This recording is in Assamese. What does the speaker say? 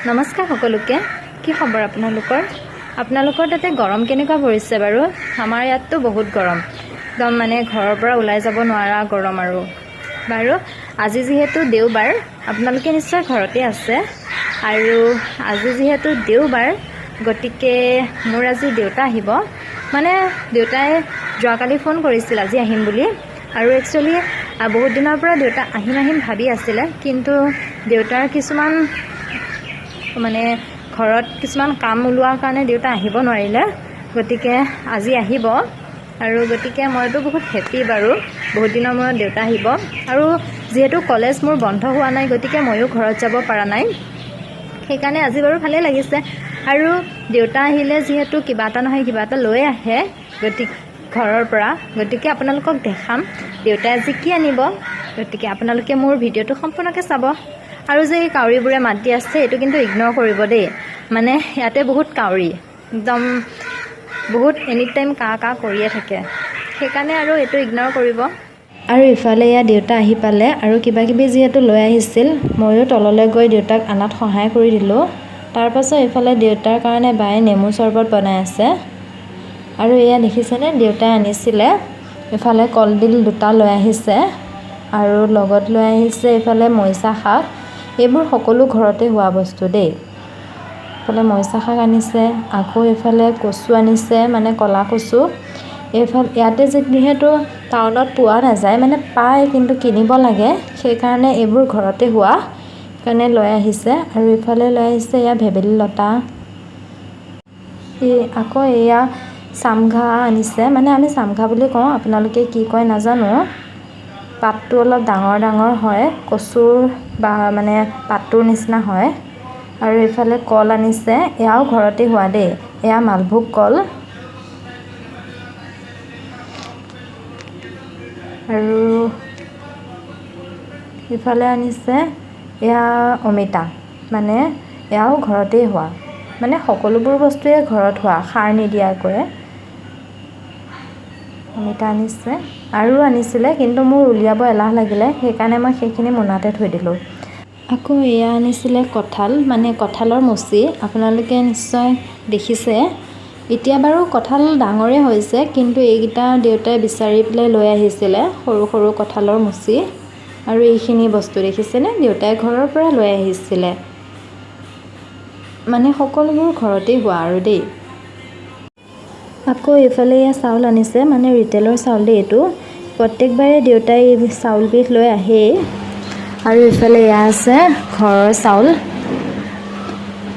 নমস্কাৰ সকলোকে। কি খবৰ আপোনালোকৰ তাতে গৰম কেনেকুৱা পৰিছে বাৰু? আমাৰ ইয়াততো বহুত গৰম, একদম মানে ঘৰৰ পৰা ওলাই যাব নোৱাৰা গৰম আৰু। বাৰু আজি যিহেতু দেওবাৰ, আপোনালোকে নিশ্চয় ঘৰতে আছে। আৰু আজি যিহেতু দেওবাৰ, গতিকে মোৰ আজি দেউতা আহিব। মানে দেউতাই যোৱাকালি ফোন কৰিছিল আজি আহিম বুলি। আৰু একচুৱেলি বহুত দিনৰ পৰা দেউতা আহিম ভাবি আছিলে, কিন্তু দেউতাৰ কিছুমান মানে ঘৰত কিছুমান কাম ওলোৱাৰ কাৰণে দেউতা আহিব নোৱাৰিলে। গতিকে আজি আহিব আৰু গতিকে মইতো বহুত হেপী বাৰু, বহুত দিনৰ মূৰত দেউতা আহিব। আৰু যিহেতু কলেজ মোৰ বন্ধ হোৱা নাই, গতিকে ময়ো ঘৰত যাব পৰা নাই, সেইকাৰণে আজি বাৰু ভালেই লাগিছে। আৰু দেউতা আহিলে যিহেতু কিবা এটা নহয় কিবা এটা লৈ আহে গতিকে ঘৰৰ পৰা, গতিকে আপোনালোকক দেখাম দেউতাই আজি কি আনিব। গতিকে আপোনালোকে মোৰ ভিডিঅ'টো সম্পূৰ্ণকৈ চাব। আৰু যে এই কাউৰীবোৰে মাত দি আছে এইটো কিন্তু ইগন'ৰ কৰিব দেই, মানে ইয়াতে বহুত কাউৰী, একদম বহুত এনি টাইম কা কৰিয়ে থাকে, সেইকাৰণে আৰু এইটো ইগন'ৰ কৰিব। আৰু ইফালে এয়া দেউতা আহি পালে, আৰু কিবাকিবি যিহেতু লৈ আহিছিল, ময়ো তললৈ গৈ দেউতাক আনাত সহায় কৰি দিলোঁ। তাৰপাছত ইফালে দেউতাৰ কাৰণে বায়ে নেমু চৰ্বত বনাই আছে। আৰু এয়া দেখিছেনে, দেউতাই আনিছিলে ইফালে কলডিল 2টা লৈ আহিছে, আৰু লগত লৈ আহিছে ইফালে মৰিচা শাক। এইবোৰ সকলো ঘৰতে হোৱা বস্তু দেই। ইফালে মৰিচা শাক আনিছে, আকৌ এইফালে কচু আনিছে, মানে ক'লা কচু। ইয়াতে যিহেতু টাউনত পোৱা নাযায়, মানে পায় কিন্তু কিনিব লাগে, সেইকাৰণে এইবোৰ ঘৰতে হোৱা কাৰণে লৈ আহিছে। আৰু ইফালে লৈ আহিছে এয়া ভেবেলী লতা, আকৌ এয়া চামঘা আনিছে, মানে আমি চামঘা বুলি কওঁ, আপোনালোকে কি কয় নাজানো। পাতটো অলপ ডাঙৰ হয়, কচুৰ বা মানে পাতটোৰ নিচিনা হয়। আৰু এইফালে কল আনিছে, এয়াও ঘৰতে হোৱা দেই, এয়া মালভোগ কল। আৰু ইফালে আনিছে এয়া অমিতা, মানে এয়াও ঘৰতেই হোৱা, মানে সকলোবোৰ বস্তুৱে ঘৰত হোৱা, সাৰ নিদিয়াকৈ অমিতা আনিছে। আৰু আনিছিলে, কিন্তু মোৰ উলিয়াব এলাহ লাগিলে, সেইকাৰণে মই সেইখিনি মোনাতে থৈ দিলোঁ। আকৌ এয়া আনিছিলে কঁঠাল, মানে কঁঠালৰ মুচি, আপোনালোকে নিশ্চয় দেখিছে। এতিয়া বাৰু কঁঠাল ডাঙৰেই হৈছে, কিন্তু এইকেইটা দেউতাই বিচাৰি পেলাই লৈ আহিছিলে, সৰু কঁঠালৰ মুচি। আৰু এইখিনি বস্তু দেখিছেনে, দেউতাই ঘৰৰ পৰা লৈ আহিছিলে, মানে সকলোবোৰ ঘৰতেই হোৱা আৰু দেই। আকৌ এইফালে এয়া চাউল আনিছে, মানে ৰিটেইলৰ চাউল দেই এইটো, প্ৰত্যেকবাৰে দেউতাই এই চাউলবিধ লৈ আহেই। আৰু ইফালে এয়া আছে ঘৰৰ চাউল,